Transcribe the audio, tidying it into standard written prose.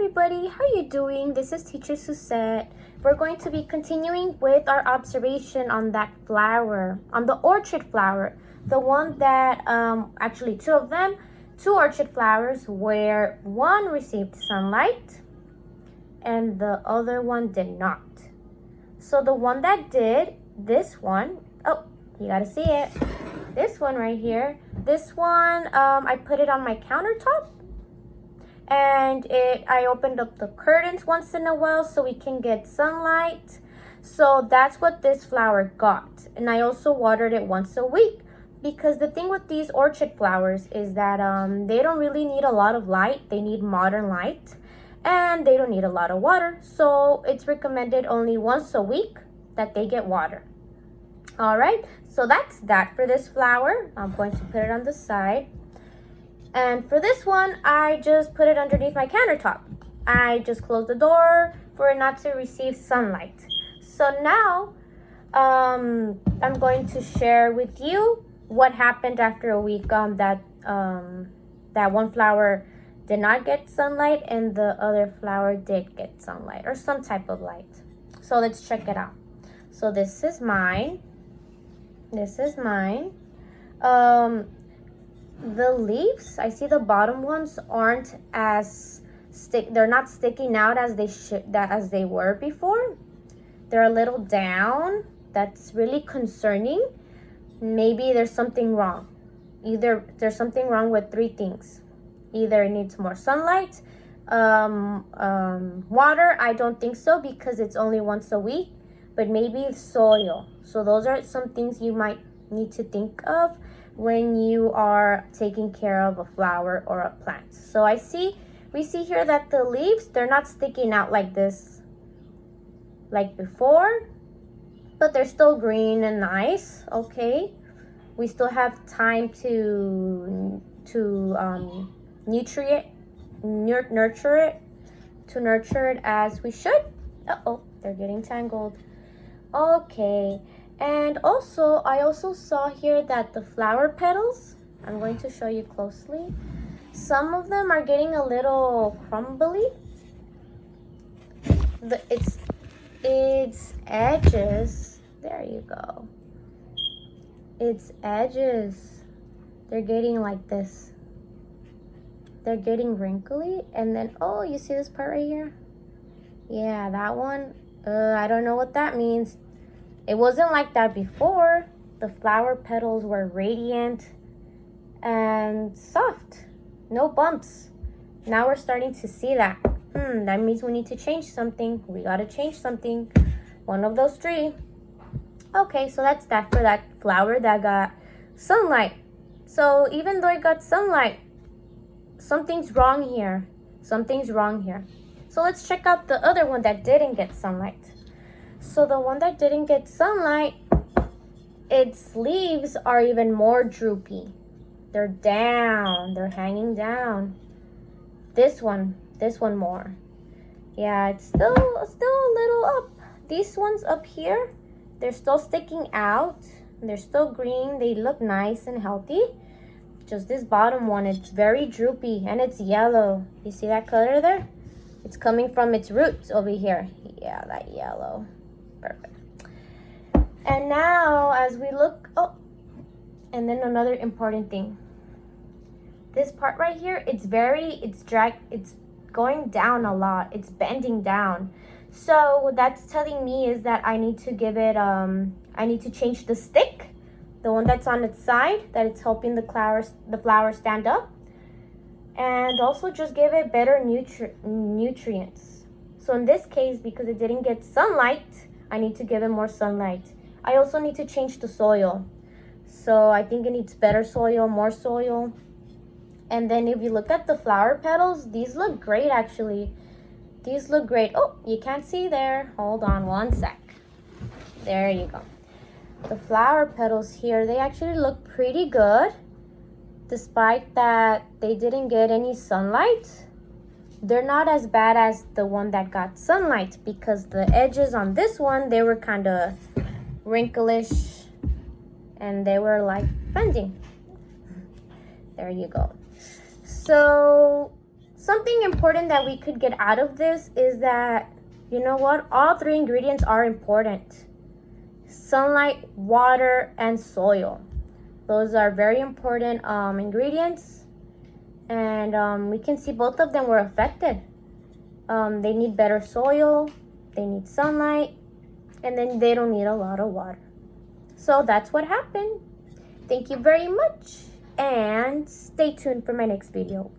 everybody, how are you doing? This is Teacher Susett. We're going to be continuing with our observation on that flower, on the orchid flower. The one that, actually two of them, two orchid flowers where one received sunlight and the other one did not. So the one that did, this one, oh, you gotta see it. This one right here, this one, I put it on my countertop. And I opened up the curtains once in a while so we can get sunlight. So that's what this flower got. And I also watered it once a week, because the thing with these orchid flowers is that they don't really need a lot of light. They need modern light, and they don't need a lot of water. So it's recommended only once a week that they get water. All right, so that's that for this flower. I'm going to put it on the side. And for this one, I just put it underneath my countertop. I just closed the door for it not to receive sunlight. So now, I'm going to share with you what happened after a week that one flower did not get sunlight and the other flower did get sunlight or some type of light. So let's check it out. So this is mine. This is mine. The leaves, I see the bottom ones aren't as they're not sticking out as they were before. They're a little down. That's really concerning. Maybe there's something wrong. Either there's something wrong with three things. Either it needs more sunlight, water, I don't think so because it's only once a week, but maybe soil. So those are some things you might need to think of when you are taking care of a flower or a plant. So we see here that the leaves, they're not sticking out like this like before, but they're still green and nice. Okay, we still have time to nurture it as we should. Uh-oh, they're getting tangled. Okay. And also, I also saw here that the flower petals, I'm going to show you closely. Some of them are getting a little crumbly. Its edges, there you go. Its edges, they're getting like this. They're getting wrinkly. And then, oh, you see this part right here? Yeah, that one, I don't know what that means. It wasn't like that before. The flower petals were radiant and soft. No bumps. Now we're starting to see that. That means we need to change something. We gotta change something. One of those three. Okay, so that's that for that flower that got sunlight. So even though it got sunlight, something's wrong here. Something's wrong here. So let's check out the other one that didn't get sunlight. So the one that didn't get sunlight, its leaves are even more droopy. They're down. They're hanging down. This one more. Yeah, it's still a little up. These ones up here, they're still sticking out. They're still green. They look nice and healthy. Just this bottom one, it's very droopy and it's yellow. You see that color there? It's coming from its roots over here. Yeah, that yellow. Perfect. And now as we look, oh, and then another important thing. This part right here, it's going down a lot. It's bending down. So what that's telling me is that I need to give it, I need to change the stick, the one that's on its side, that it's helping the flower stand up. And also just give it better nutrients. So in this case, because it didn't get sunlight, I need to give it more sunlight. I also need to change the soil. So I think it needs better soil, more soil. And then if you look at the flower petals, these look great actually. These look great. Oh, you can't see there. Hold on one sec. There you go. The flower petals here, they actually look pretty good. Despite that they didn't get any sunlight. They're not as bad as the one that got sunlight because the edges on this one, they were kind of wrinklish and they were like bending. There you go. So something important that we could get out of this is that, you know what, all three ingredients are important. Sunlight, water, and soil. Those are very important ingredients, and we can see both of them were affected. They need better soil, they need sunlight, and then they don't need a lot of water. So that's what happened. Thank you very much, and stay tuned for my next video.